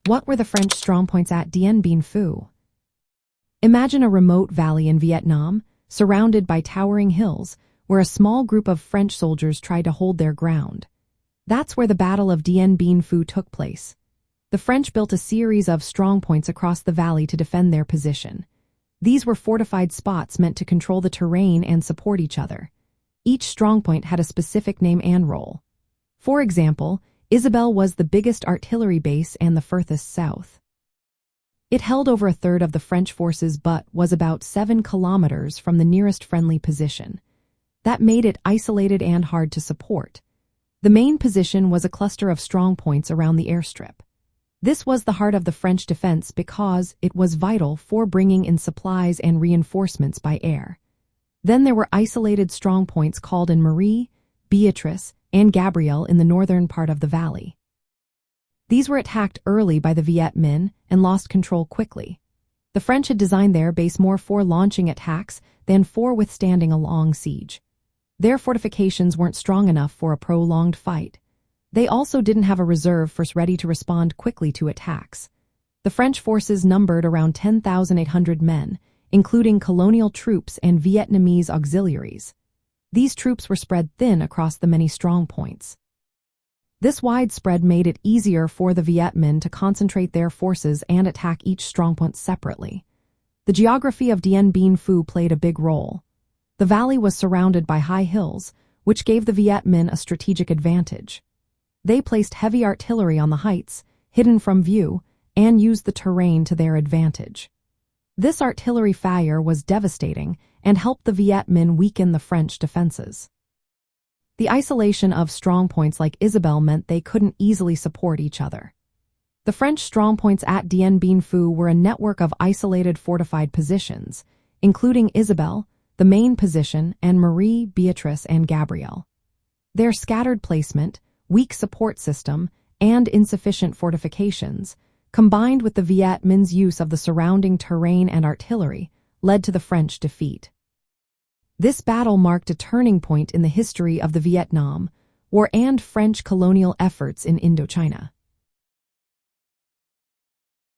What were the French strongpoints at Dien Bien Phu? Imagine a remote valley in Vietnam, surrounded by towering hills, where a small group of French soldiers tried to hold their ground. That's where the Battle of Dien Bien Phu took place. The French built a series of strongpoints across the valley to defend their position. These were fortified spots meant to control the terrain and support each other. Each strongpoint had a specific name and role. For example, Isabelle was the biggest artillery base and the furthest south. It held over a third of the French forces but was about 7 kilometers from the nearest friendly position. That made it isolated and hard to support. The main position was a cluster of strongpoints around the airstrip. This was the heart of the French defense because it was vital for bringing in supplies and reinforcements by air. Then there were isolated strongpoints called in Marie, Beatrice, and Gabrielle in the northern part of the valley. These were attacked early by the Viet Minh and lost control quickly. The French had designed their base more for launching attacks than for withstanding a long siege. Their fortifications weren't strong enough for a prolonged fight. They also didn't have a reserve force ready to respond quickly to attacks. The French forces numbered around 10,800 men, including colonial troops and Vietnamese auxiliaries. These troops were spread thin across the many strongpoints. This widespread made it easier for the Viet Minh to concentrate their forces and attack each strongpoint separately. The geography of Dien Bien Phu played a big role. The valley was surrounded by high hills, which gave the Viet Minh a strategic advantage. They placed heavy artillery on the heights, hidden from view, and used the terrain to their advantage. This artillery fire was devastating and helped the Viet Minh weaken the French defenses. The isolation of strongpoints like Isabelle meant they couldn't easily support each other. The French strongpoints at Dien Bien Phu were a network of isolated fortified positions, including Isabelle, the main position, and Marie, Beatrice, and Gabrielle. Their scattered placement, weak support system, and insufficient fortifications, combined with the Viet Minh's use of the surrounding terrain and artillery, led to the French defeat. This battle marked a turning point in the history of the Vietnam War and French colonial efforts in Indochina.